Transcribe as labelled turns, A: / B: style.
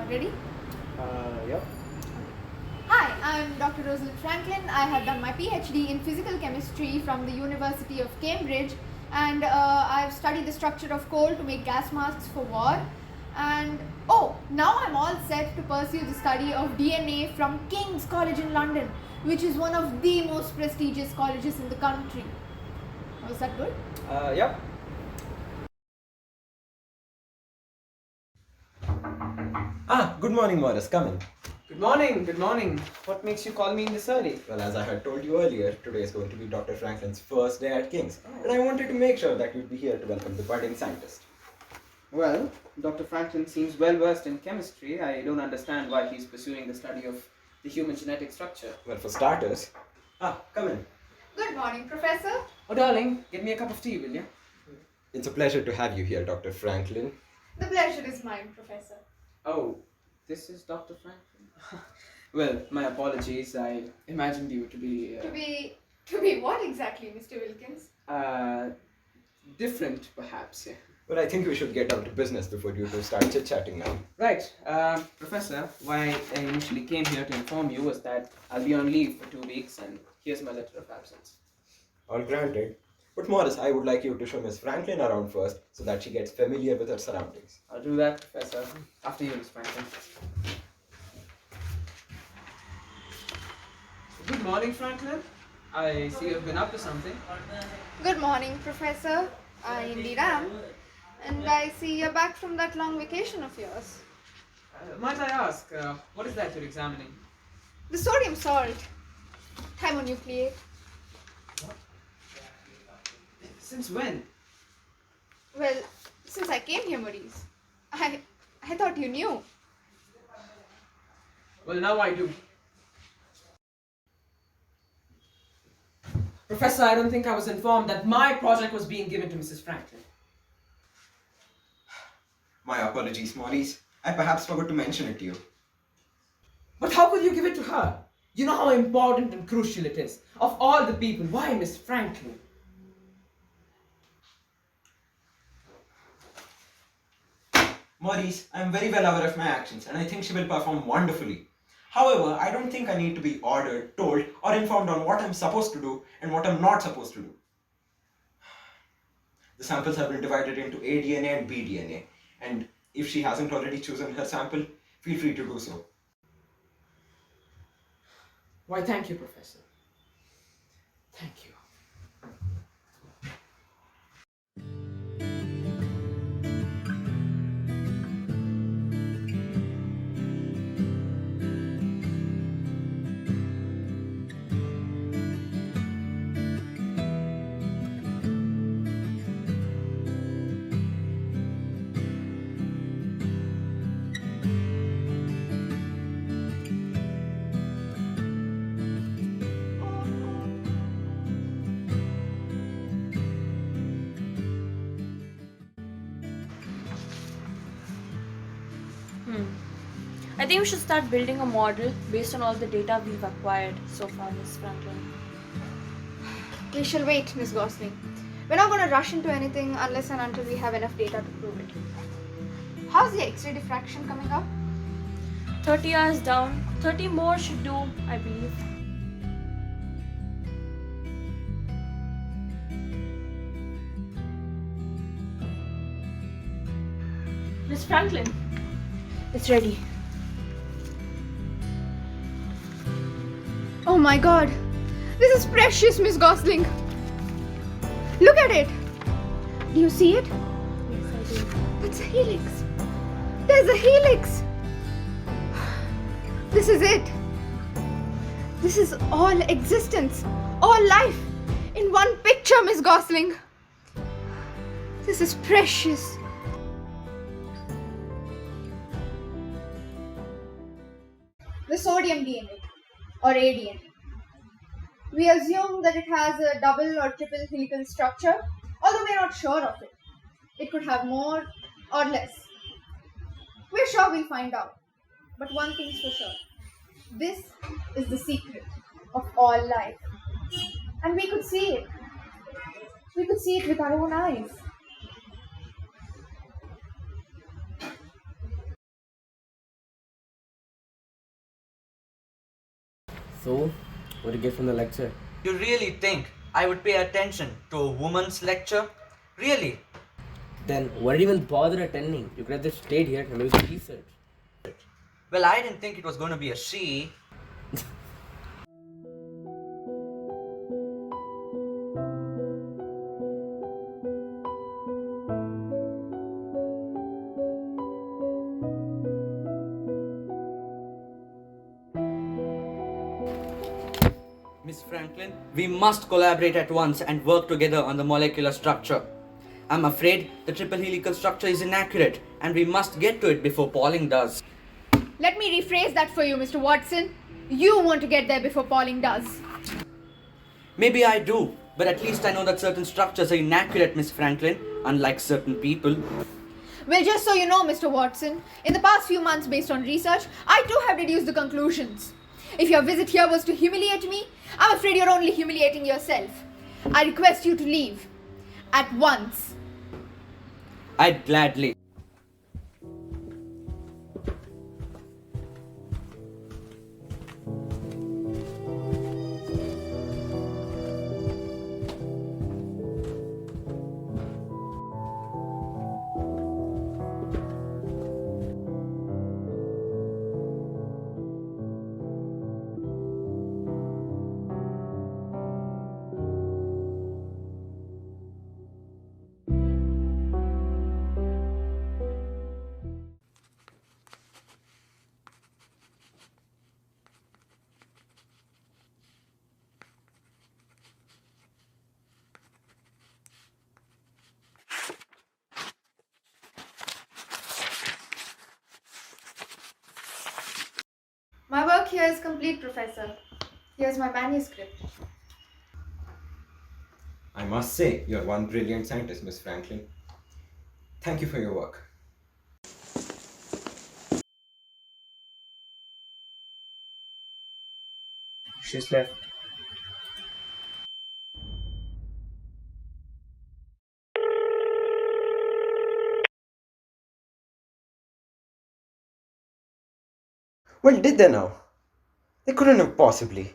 A: Ready?
B: Yep.
A: Hi, I'm Dr. Rosalind Franklin. I have done my PhD in physical chemistry from the University of Cambridge, and I've studied the structure of coal to make gas masks for war. And now I'm all set to pursue the study of DNA from King's College in London, which is one of the most prestigious colleges in the country. Was that good?
B: Yep. Good morning, Morris. Come in.
C: Good morning, good morning. What makes you call me in this early?
B: Well, as I had told you earlier, today is going to be Dr. Franklin's first day at King's, and I wanted to make sure that you'd be here to welcome the budding scientist.
C: Well, Dr. Franklin seems well versed in chemistry. I don't understand why he's pursuing the study of the human genetic structure.
B: Well, for starters, come in.
A: Good morning, Professor.
C: Oh, darling, get me a cup of tea, will you?
B: It's a pleasure to have you here, Dr. Franklin.
A: The pleasure is mine, Professor.
C: Oh, this is Dr. Franklin? Well, my apologies. I imagined you to be...
A: To be what exactly, Mr. Wilkins?
C: different, perhaps, yeah.
B: But I think we should get down to business before you two start chit-chatting now.
C: Right. Professor, why I initially came here to inform you was that I'll be on leave for 2 weeks, and here's my letter of absence.
B: All granted. But Morris, I would like you to show Miss Franklin around first so that she gets familiar with her surroundings.
C: I'll do that, Professor. After you, Miss Franklin. Good morning, Franklin. I see you've been up to something.
A: Good morning, Professor. I indeed am. And I see you're back from that long vacation of yours.
C: Might I ask, what is that you're examining?
A: The sodium salt. Thermonucleate.
C: Since when?
A: Well, since I came here, Maurice. I thought you knew.
C: Well, now I do. Professor, I don't think I was informed that my project was being given to Mrs. Franklin.
B: My apologies, Morris. I perhaps forgot to mention it to you.
C: But how could you give it to her? You know how important and crucial it is. Of all the people, why Miss Franklin?
B: Maurice, I am very well aware of my actions and I think she will perform wonderfully. However, I don't think I need to be ordered, told, or informed on what I'm supposed to do and what I'm not supposed to do. The samples have been divided into A DNA and B DNA, and if she hasn't already chosen her sample, feel free to do so.
C: Why, thank you, Professor. Thank you.
D: I think we should start building a model based on all the data we've acquired so far, Miss Franklin.
A: We shall wait, Miss Gosling. We're not going to rush into anything unless and until we have enough data to prove it. How's the X-ray diffraction coming up?
D: 30 hours down, 30 more should do, I believe. Miss Franklin, it's ready.
A: Oh my god! This is precious, Miss Gosling! Look at it! Do you see it?
D: Yes, I do.
A: That's a helix! There's a helix! This is it! This is all existence, all life, in one picture, Miss Gosling! This is precious! The sodium DNA, or ADN. We assume that it has a double or triple helical structure, although we are not sure of it. It could have more or less. We're sure we'll find out. But one thing's for sure. This is the secret of all life. And we could see it. We could see it with our own eyes.
E: So, what did you get from the lecture?
F: You really think I would pay attention to a woman's lecture? Really?
E: Then, why did you even bother attending? You could have just stayed here and do some research.
F: Well, I didn't think it was going to be a she. Miss Franklin, we must collaborate at once and work together on the molecular structure. I'm afraid the triple helical structure is inaccurate and we must get to it before Pauling does.
A: Let me rephrase that for you, Mr. Watson. You want to get there before Pauling does.
F: Maybe I do, but at least I know that certain structures are inaccurate, Miss Franklin, unlike certain people.
A: Well, just so you know, Mr. Watson, in the past few months, based on research, I too have deduced the conclusions. If your visit here was to humiliate me, I'm afraid you're only humiliating yourself. I request you to leave. At once.
F: I'd gladly.
A: My work here is complete, Professor. Here's my manuscript.
B: I must say, you're one brilliant scientist, Miss Franklin. Thank you for your work.
E: She's left.
B: Well, did they now? They couldn't have possibly.